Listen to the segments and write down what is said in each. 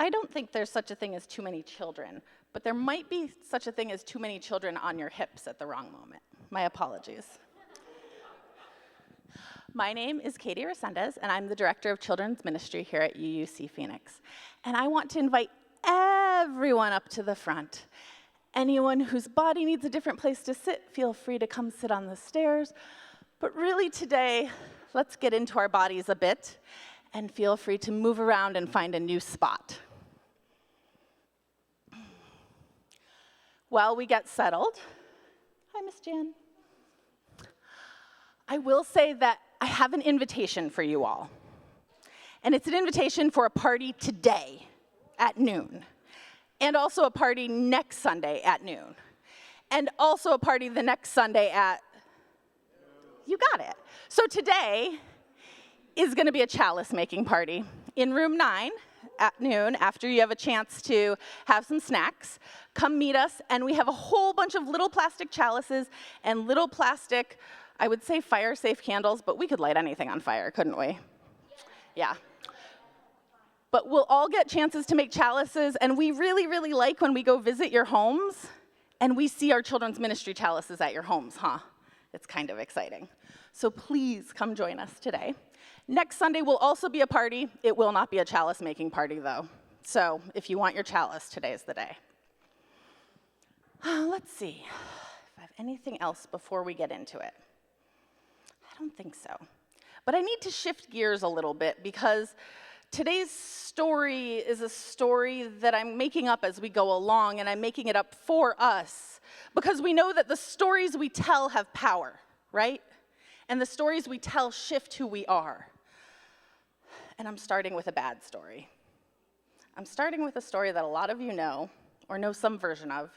I don't think there's such a thing as too many children, but there might be such a thing as too many children on your hips at the wrong moment. My apologies. My name is Katie Resendez, and I'm the Director of Children's Ministry here at UUC Phoenix. And I want to invite everyone up to the front. Anyone whose body needs a different place to sit, feel free to come sit on the stairs. But really today, let's get into our bodies a bit, and feel free to move around and find a new spot. While we get settled, hi, Miss Jan. I will say that I have an invitation for you all. And it's an invitation for a party today at noon. And also a party next Sunday at noon. And also a party the next Sunday at, you got it. So today is gonna be a chalice making party in room 9 at noon after you have a chance to have some snacks. Come meet us, and we have a whole bunch of little plastic chalices and little plastic, I would say fire-safe candles, but we could light anything on fire, couldn't we? Yeah. But we'll all get chances to make chalices, and we really, really like when we go visit your homes, and we see our children's ministry chalices at your homes, huh? It's kind of exciting. So please come join us today. Next Sunday will also be a party. It will not be a chalice-making party, though. So if you want your chalice, today's the day. Let's see if I have anything else before we get into it. I don't think so. But I need to shift gears a little bit because today's story is a story that I'm making up as we go along, and I'm making it up for us because we know that the stories we tell have power, right? And the stories we tell shift who we are. And I'm starting with a bad story. I'm starting with a story that a lot of you know, or know some version of,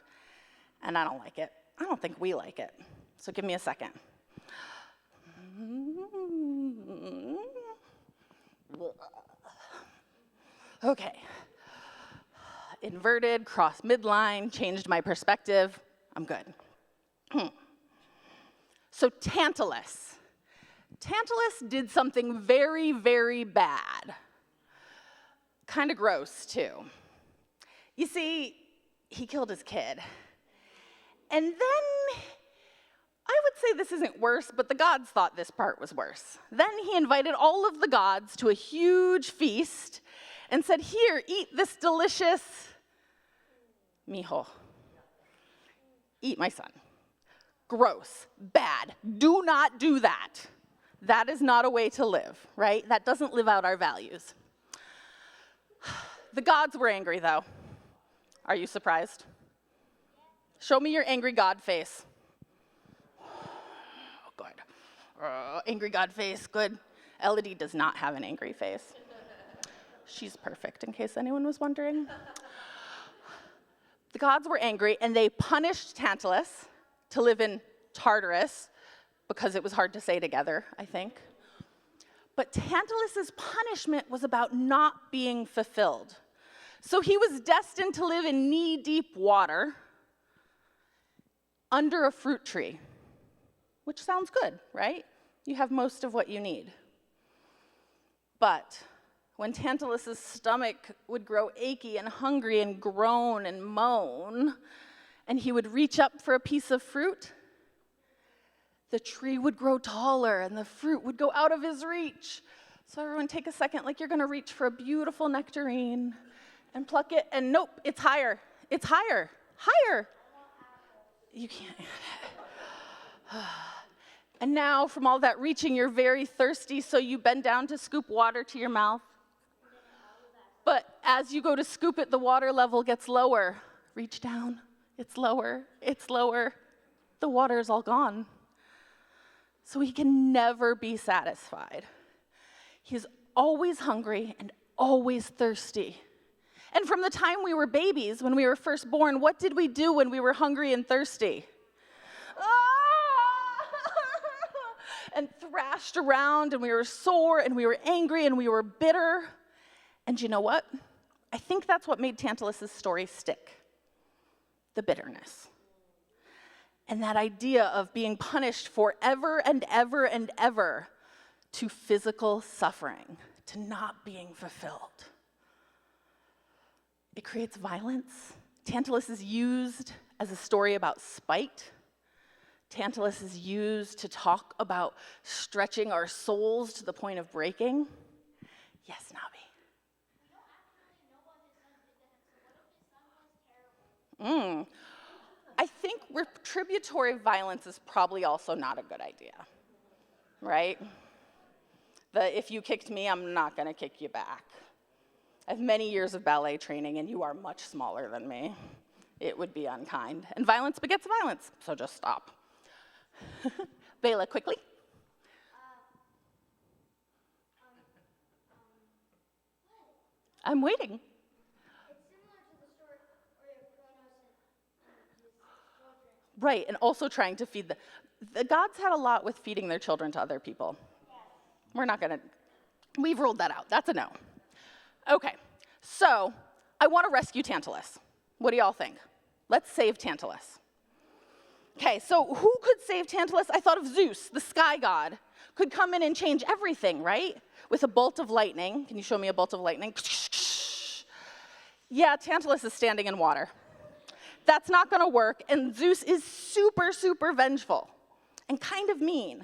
and I don't like it. I don't think we like it. So give me a second. Okay. Inverted, cross midline, changed my perspective. I'm good. So Tantalus. Tantalus did something very, very bad. Kind of gross, too. You see, he killed his kid. And then, I would say this isn't worse, but the gods thought this part was worse. Then he invited all of the gods to a huge feast and said, "Here, eat this delicious mijo. Eat my son." Gross, bad, do not do that. That is not a way to live, right? That doesn't live out our values. The gods were angry, though. Are you surprised? Show me your angry God face. Good. Angry God face, good. Elodie does not have an angry face. She's perfect, in case anyone was wondering. The gods were angry, and they punished Tantalus to live in Tartarus, because it was hard to say together, I think. But Tantalus's punishment was about not being fulfilled. So he was destined to live in knee-deep water under a fruit tree, which sounds good, right? You have most of what you need. But when Tantalus's stomach would grow achy and hungry and groan and moan, and he would reach up for a piece of fruit, the tree would grow taller and the fruit would go out of his reach. So everyone take a second, like you're gonna reach for a beautiful nectarine and pluck it, and nope, it's higher. It's higher, higher. You can't. And now from all that reaching, you're very thirsty, so you bend down to scoop water to your mouth. But as you go to scoop it, the water level gets lower. Reach down, it's lower, the water is all gone. So he can never be satisfied. He's always hungry and always thirsty. And from the time we were babies, when we were first born, what did we do when we were hungry and thirsty? And thrashed around, and we were sore, and we were angry, and we were bitter. And you know what? I think that's what made Tantalus's story stick. The bitterness. And that idea of being punished forever and ever and ever to physical suffering, to not being fulfilled. It creates violence. Tantalus is used as a story about spite. Tantalus is used to talk about stretching our souls to the point of breaking. Yes, Nabi. We don't actually know what his son did to him, so what if his son was terrible? I think retributory violence is probably also not a good idea, right? If you kicked me, I'm not going to kick you back. I have many years of ballet training, and you are much smaller than me. It would be unkind. And violence begets violence, so just stop. Bela, quickly. I'm waiting. It's similar to the story of Kronos and his children. Right, and also trying to feed the gods had a lot with feeding their children to other people. Yes. We're not gonna, we've ruled that out. That's a no. Okay, so I want to rescue Tantalus. What do y'all think? Let's save Tantalus. Okay, so who could save Tantalus? I thought of Zeus, the sky god, could come in and change everything, right? With a bolt of lightning. Can you show me a bolt of lightning? Yeah, Tantalus is standing in water. That's not gonna work, and Zeus is super, super vengeful and kind of mean.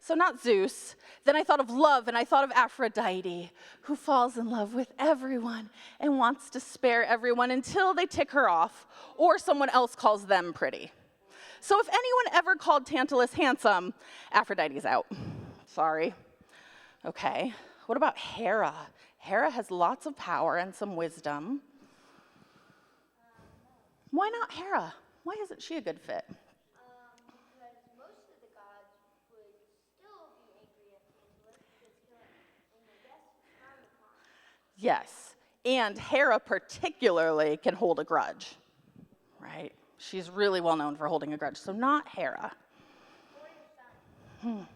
So not Zeus. Then I thought of love, and I thought of Aphrodite, who falls in love with everyone and wants to spare everyone until they tick her off, or someone else calls them pretty. So if anyone ever called Tantalus handsome, Aphrodite's out. Sorry. Okay, what about Hera? Hera has lots of power and some wisdom. Why not Hera? Why isn't she a good fit? Because most of the gods would still be angry at Tantalus because in the death frowned upon. Yes, and Hera particularly can hold a grudge, right? She's really well known for holding a grudge, so not Hera. Or your son.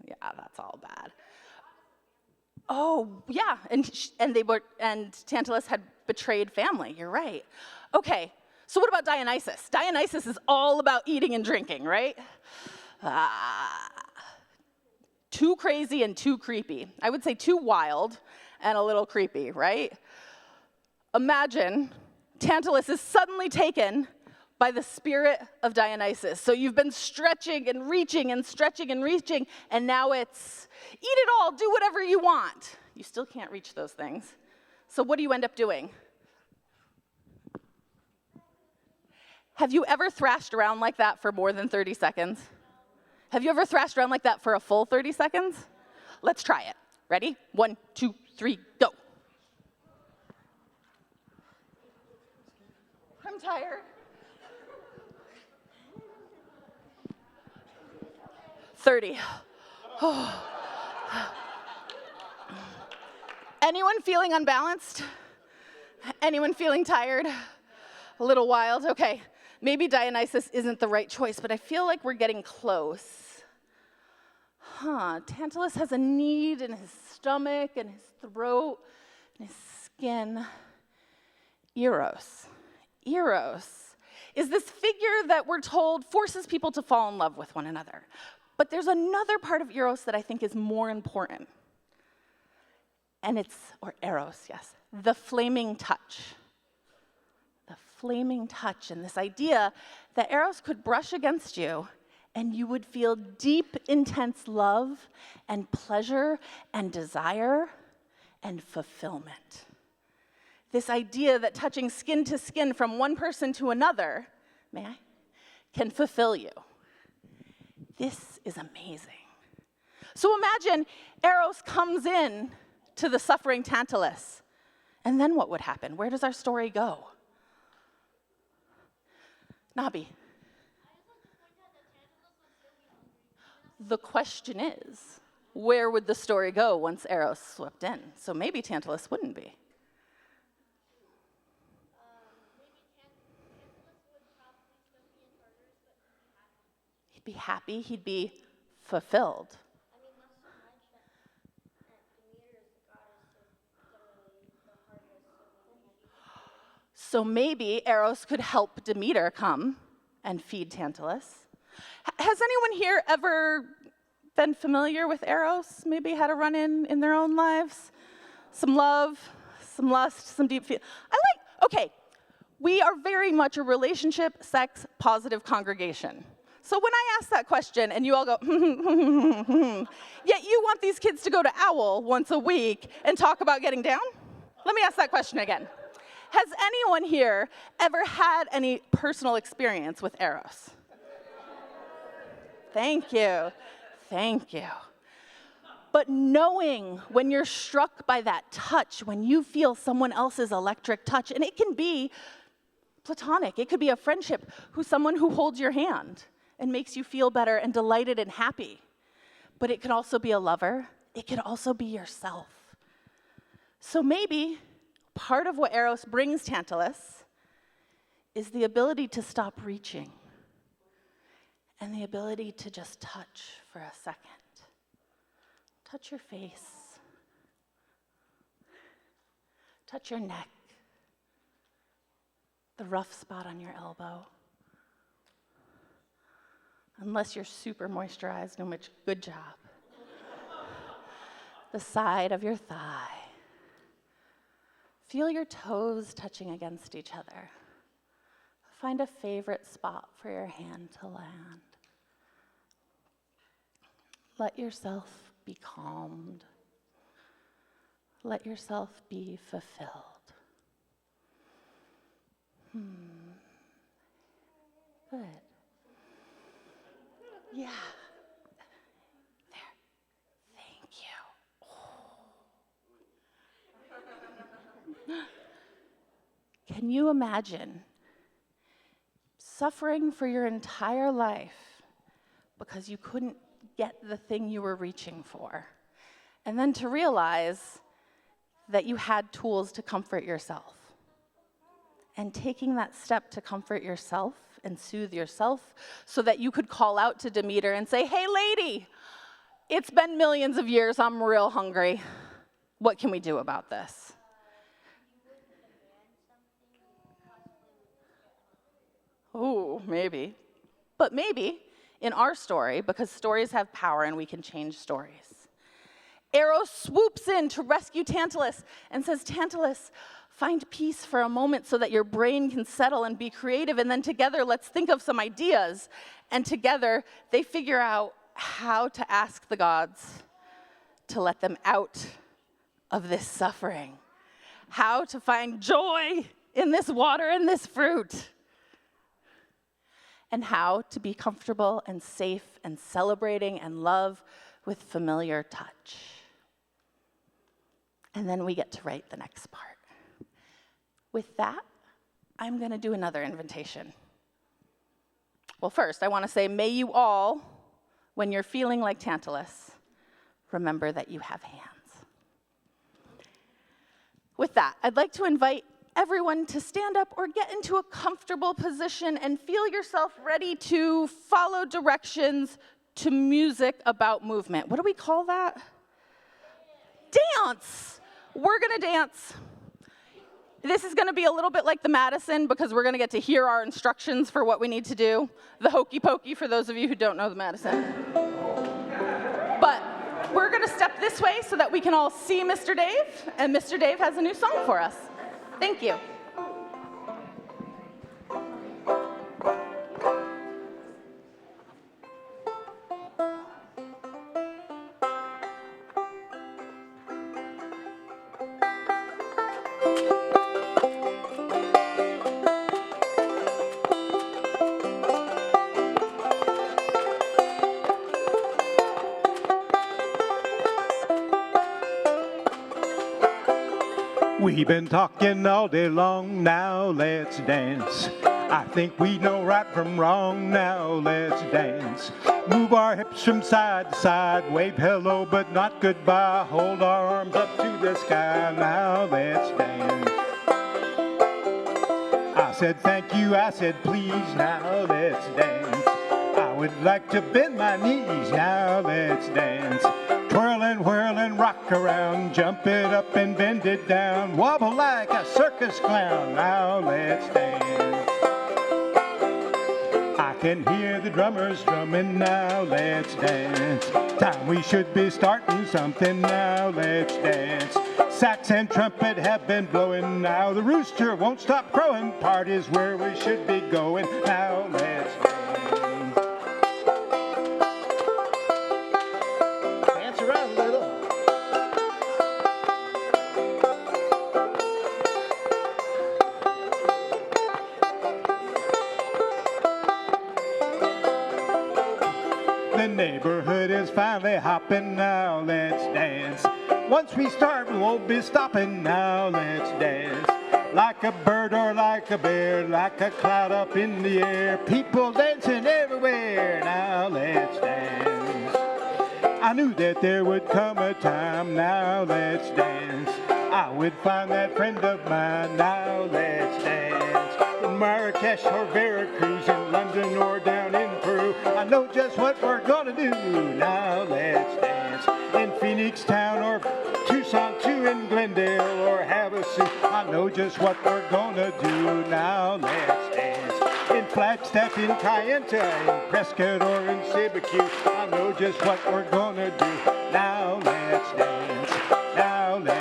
Yeah, that's all bad. Oh, yeah, and Tantalus had betrayed family. You're right. Okay, so what about Dionysus? Dionysus is all about eating and drinking, right? Too crazy and too creepy. I would say too wild and a little creepy, right? Imagine Tantalus is suddenly taken by the spirit of Dionysus. So you've been stretching and reaching and stretching and reaching, and now it's eat it all, do whatever you want. You still can't reach those things. So what do you end up doing? Have you ever thrashed around like that for more than 30 seconds? Have you ever thrashed around like that for a full 30 seconds? Let's try it. Ready? 1, 2, 3, go. I'm tired. 30. Anyone feeling unbalanced? Anyone feeling tired? A little wild? Okay, maybe Dionysus isn't the right choice, but I feel like we're getting close. Tantalus has a need in his stomach and his throat and his skin. Eros. Eros is this figure that we're told forces people to fall in love with one another. But there's another part of Eros that I think is more important. And or Eros, yes, the flaming touch. The flaming touch, and this idea that Eros could brush against you and you would feel deep, intense love and pleasure and desire and fulfillment. This idea that touching skin to skin from one person to another, may I, can fulfill you. This is amazing. So imagine Eros comes in to the suffering Tantalus, and then what would happen? Where does our story go? Nabi. The question is, where would the story go once Eros swept in? So maybe Tantalus wouldn't be. He'd be happy, he'd be fulfilled. I mean, not so much that Demeter is the goddess of the harvest. So maybe Eros could help Demeter come and feed Tantalus. Has anyone here ever been familiar with Eros? Maybe had a run-in their own lives? Some love? some lust, some deep feel. Okay, we are very much a relationship, sex, positive congregation. So when I ask that question and you all go, yet you want these kids to go to OWL once a week and talk about getting down? Let me ask that question again. Has anyone here ever had any personal experience with Eros? Thank you. Thank you. But knowing when you're struck by that touch, when you feel someone else's electric touch, and it can be platonic, it could be a friendship, someone who holds your hand and makes you feel better and delighted and happy. But it could also be a lover. It could also be yourself. So maybe part of what Eros brings Tantalus is the ability to stop reaching and the ability to just touch for a second. Touch your face. Touch your neck. The rough spot on your elbow. Unless you're super moisturized, in which, good job. The side of your thigh. Feel your toes touching against each other. Find a favorite spot for your hand to land. Let yourself be calmed. Let yourself be fulfilled. Good. Yeah. There. Thank you. Can you imagine suffering for your entire life because you couldn't get the thing you were reaching for, and then to realize that you had tools to comfort yourself? And taking that step to comfort yourself and soothe yourself so that you could call out to Demeter and say, hey, lady, it's been millions of years, I'm real hungry. What can we do about this? Oh, maybe. But maybe in our story, because stories have power and we can change stories, Eros swoops in to rescue Tantalus and says, Tantalus, find peace for a moment so that your brain can settle and be creative, and then together let's think of some ideas. And together they figure out how to ask the gods to let them out of this suffering, how to find joy in this water and this fruit, and how to be comfortable and safe and celebrating and love with familiar touch. And then we get to write the next part. With that, I'm going to do another invitation. Well, first, I want to say, may you all, when you're feeling like Tantalus, remember that you have hands. With that, I'd like to invite everyone to stand up or get into a comfortable position and feel yourself ready to follow directions to music about movement. What do we call that? Dance. We're going to dance. This is going to be a little bit like the Madison because we're going to get to hear our instructions for what we need to do. The hokey pokey for those of you who don't know the Madison. But we're going to step this way so that we can all see Mr. Dave, and Mr. Dave has a new song for us. Thank you. We've been talking all day long, now let's dance. I think we know right from wrong, now let's dance. Move our hips from side to side, wave hello but not goodbye. Hold our arms up to the sky, now let's dance. I said thank you, I said please, now let's dance. I would like to bend my knees, now let's dance. Twirl and whirl and rock around, jump it up and bend it down, wobble like a circus clown, now let's dance. I can hear the drummers drumming. Now let's dance. Time we should be starting something. Now let's dance. Sax and trumpet have been blowing. Now the rooster won't stop crowing. Party's where we should be going. Now let's dance. Dance around a little. The neighborhood is finally hopping. Now let's dance. Once we start, we won't be stopping. Now let's dance. Like a bird or like a bear, like a cloud up in the air. People dancing everywhere. Now let's dance. I knew that there would come a time. Now let's dance. I would find that friend of mine. Now let's dance. In Marrakesh or Veracruz, in London or down in Peru, I know just what we're gonna do. Now let's dance. In Phoenix Town or Tucson too, in Glendale or Havasu, I know just what we're gonna do. Now let's dance. In Flagstaff, in Kayenta, in Prescott or in Syracuse, I know just what we're gonna do. Now let's dance. Now let's